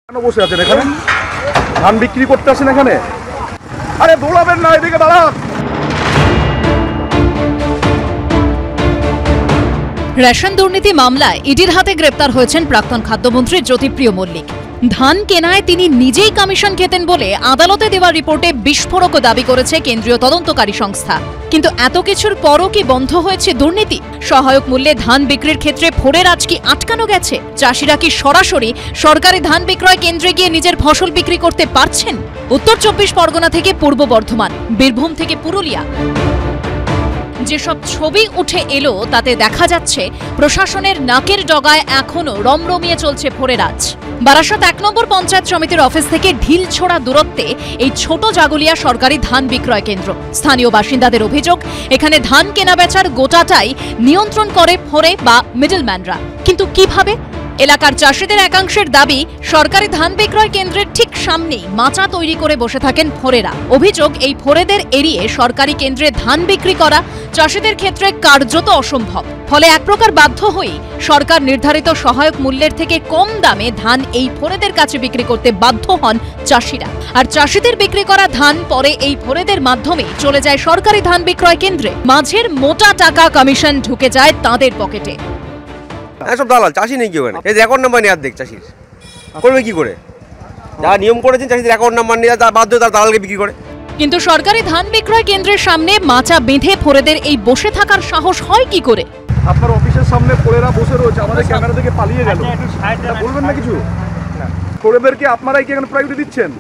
কেন বসে আছেন এখানে? ধান বিক্রি করতে আসেন এখানে? আরে দৌড়াবেন না, এদিকে দাঁড়ান। রেশন দুর্নীতি মামলায় ইডির হাতে গ্রেপ্তার হয়েছেন প্রাক্তন খাদ্যমন্ত্রী জ্যোতিপ্রিয় মল্লিক। ধান কেনায় তিনি নিজেই কমিশন খেতেন বলে আদালতে দেওয়া রিপোর্টে বিস্ফোরক দাবি করেছে কেন্দ্রীয় তদন্তকারী সংস্থা। কিন্তু এত কিছুর পরও কি বন্ধ হয়েছে দুর্নীতি? সহায়ক মূল্যে ধান বিক্রির ক্ষেত্রে ফোরের আজ কি আটকানো গেছে? চাষিরা কি সরাসরি সরকারি ধান বিক্রয় কেন্দ্রে গিয়ে নিজের ফসল বিক্রি করতে পারছেন? উত্তর 24 পরগনা থেকে পূর্ব বর্ধমান, বীরভূম থেকে পুরুলিয়া যেসব ছবি উঠে এলো তাতে দেখা যাচ্ছে প্রশাসনের নাকের ডগায় এখনো রমরমিয়ে চলছে ফোরেরাজ। বারাসাত 1 নম্বর পঞ্চায়েত সমিতির অফিস থেকে ঢিল ছোড়া দূরত্বে এই ছোট জাগুলিয়া সরকারি ধান বিক্রয় কেন্দ্র। স্থানীয় বাসিন্দাদের অভিযোগ, এখানে ধান কেনাবেচার গোটাটাই নিয়ন্ত্রণ করে ফোরে বা মিডলম্যানরা। কিন্তু কিভাবে? এলাকার চাষিদের একাংশের দাবি, সরকারি ধান বিক্রয় কেন্দ্রের ঠিক সামনেই মাচা তৈরি করে বসে থাকেন ফোরেরা। অভিযোগ, এই ফোরেদের এড়িয়ে সরকারি কেন্দ্রে ধান বিক্রি করা চাষিদের ক্ষেত্রে কার্যত অসম্ভব। ফলে এক প্রকার বাধ্য হয়েই সরকার নির্ধারিত সহায়ক মূল্যের থেকে কম দামে ধান এই ফোরেদের কাছে বিক্রি করতে বাধ্য হন চাষিরা। আর চাষিদের বিক্রি করা ধান পরে এই ফোরেদের মাধ্যমে চলে যায় সরকারি ধান বিক্রয় কেন্দ্রে। মাঝের মোটা টাকা কমিশন ঢুকে যায় তাদের পকেটে। সব দালাল, চাষি নেই কেউ এখানে। এই অ্যাকাউন্ট নাম্বার নিয়ে দেখ, চাষির করবে কি করে? যারা নিয়ম করেছেন চাষিদের অ্যাকাউন্ট নাম্বার নিয়ে তার বাধ্য তার দালালকে বিক্রি করে। কিন্তু সরকারি ধান বিক্রয় কেন্দ্রের সামনে মাচা বেঁধে ফোরেদের এই বসে থাকার সাহস হয় কি করে? আপনার অফিসের সামনে ফোরেরা বসে রয়েছে, আমাদের ক্যামেরা থেকে পালিয়ে গেল। বলবেন না কিছু? ফোরেদেরকে আপনারাই কি এখানে প্রায়োরিটি দিচ্ছেন?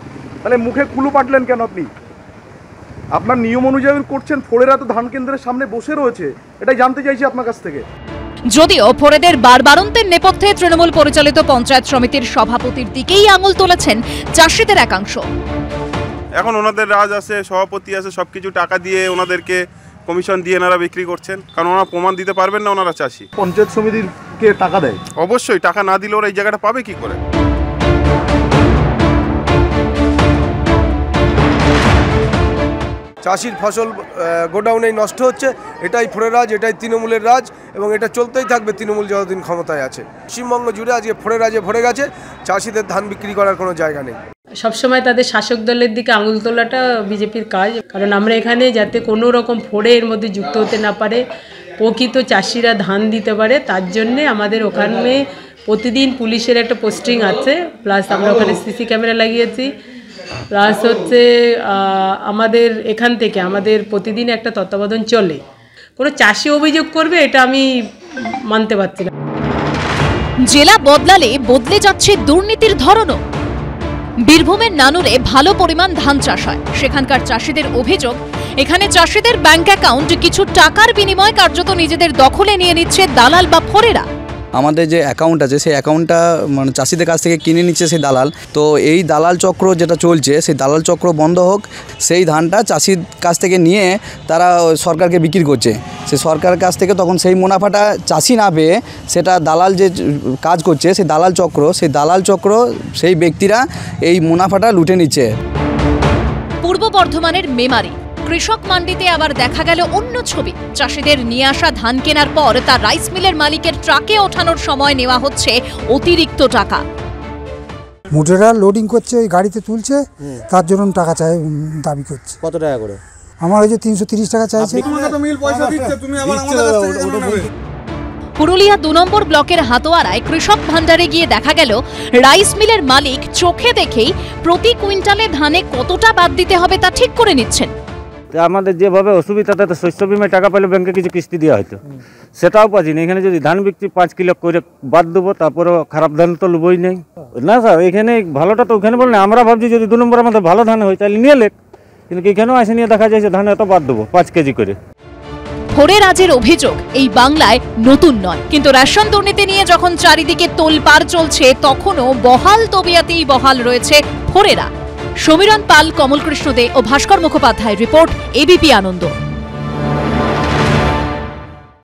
তাহলে মুখে কুলু পাটলেন কেন আপনি? আপনার নিয়ম অনুযায়ী করছেন, ফোরেরা তো ধান কেন্দ্রের সামনে বসে রয়েছে, এটাই জানতে চাইছি আপনার কাছ থেকে। যদিও ফোরেদের বারবারন্তের নেপথ্যে তৃণমূল পরিচালিত পঞ্চায়েত সমিতির সভাপতির দিকেই আঙুল তুলেছেন চাষিদের একাংশ। এখন ওনাদের রাজ আছে, সভাপতি আছে, সবকিছু টাকা দিয়ে ওনাদেরকে কমিশন দিয়ে এনারা বিক্রি করছেন, কারণ ওনারা প্রমাণ দিতে পারবেন না ওনারা চাষি। পঞ্চায়েত সমিতিকে টাকা দেয়? অবশ্যই, টাকা না দিলে ওরা এই জায়গাটা পাবে কি করে? চাষির ফসল গোডাউনেই নষ্ট হচ্ছে। এটাই ফোরের রাজ, এটাই তৃণমূলের রাজ, এবং এটা চলতেই থাকবে তৃণমূল যতদিন ক্ষমতায় আছে। পশ্চিমবঙ্গ জুড়ে আজকে ফোরের রাজে ভরে গেছে, চাষিদের ধান বিক্রি করার কোনো জায়গা নেই। সবসময় তাদের শাসক দলের দিকে আঙুল তোলাটা বিজেপির কাজ, কারণ আমরা এখানে যাতে কোনো রকম ফোরে এর মধ্যে যুক্ত হতে না পারে, প্রকৃত চাষিরা ধান দিতে পারে, তার জন্যে আমাদের ওখানে প্রতিদিন পুলিশের একটা পোস্টিং আছে, প্লাস আমরা ওখানে সিসি ক্যামেরা লাগিয়েছি, প্লাস হচ্ছে আমাদের এখান থেকে আমাদের প্রতিদিন একটা তত্ত্বাবধান চলে। কোনো চাষি অভিযোগ করবে এটা আমি মানতে পারছি না। জেলা বদলালে বদলে যাচ্ছে দুর্নীতির ধরনও। বীরভূমের নানুরে ভালো পরিমাণ ধান চাষ হয়। সেখানকার চাষিদের অভিযোগ, এখানে চাষিদের ব্যাংক অ্যাকাউন্ট কিছু টাকার বিনিময়ে কার্যত নিজেদের দখলে নিয়ে নিচ্ছে দালাল বা ফোরেরা। আমাদের যে অ্যাকাউন্ট আছে সেই অ্যাকাউন্টটা মানে চাষিদের কাছ থেকে কিনে নিচ্ছে সেই দালাল। তো এই দালাল চক্র যেটা চলছে, সেই দালাল চক্র বন্ধ হোক। সেই ধানটা চাষির কাছ থেকে নিয়ে তারা সরকারকে বিক্রি করছে। সেই সরকারের কাছ থেকে তখন সেই মুনাফাটা চাষি না পেয়ে সেটা দালাল যে কাজ করছে, সেই দালাল চক্র সেই ব্যক্তিরা এই মুনাফাটা লুটে নিচ্ছে। পূর্ব বর্ধমানের মেমারি কৃষক মান্ডিতে আবার দেখা গেল অন্য ছবি। চাষিদের নিয়ে আসা ধান কেনার পর তার রাইস মিলের মালিকের ট্রাকে ওঠানোর সময় নেওয়া হচ্ছে অতিরিক্ত টাকা। মোটেরা লোডিং করছে, ওই গাড়িতে তুলছে, তার জন্য টাকা চাই, দাবি করছে। কত টাকা করে? আমার ওই যে 330 টাকা চাইছে। পুরুলিয়া 2 নম্বর ব্লকের হাতোয়ারায় কৃষক ভান্ডারে গিয়ে দেখা গেল রাইস মিলের মালিক চোখে দেখেই প্রতি কুইন্টালে ধানে কতটা বাদ দিতে হবে তা ঠিক করে নিচ্ছেন। আমাদের যেভাবে অসুবিধা, তাতে শস্য বিমায় টাকা পেলে ব্যাংকে কিছু কিস্তি দেওয়া হয়তো, সেটাও পাচ্ছি না। এখানে যদি ধান বিক্রি 5 কিলো করে বাদ দেবো, তারপরেও খারাপ ধান তো লুবই নেই না স্যার। এখানে ভালোটা তো ওখানে বলেন, আমরা ভাবছি যদি 2 নম্বর আমাদের ভালো ধান হয় তাহলে নিয়ে লেখ, কিন্তু এখানেও আসে নিয়ে দেখা যায় যে ধান এত বাদ দেবো 5 কেজি করে। ফোরেরাজের অভিযোগ এই বাংলায় নতুন নয়, কিন্তু রেশন দুর্নীতি নিয়ে যখন চারিদিকে তোলপাড় চলছে তখনও বহাল তবিয়াতেই বহাল রয়েছে ফোরেরা। সমীরণ পাল, কমল কৃষ্ণ দে ও ভাস্কর মুখোপাধ্যায়ের রিপোর্ট, এবিপি আনন্দ।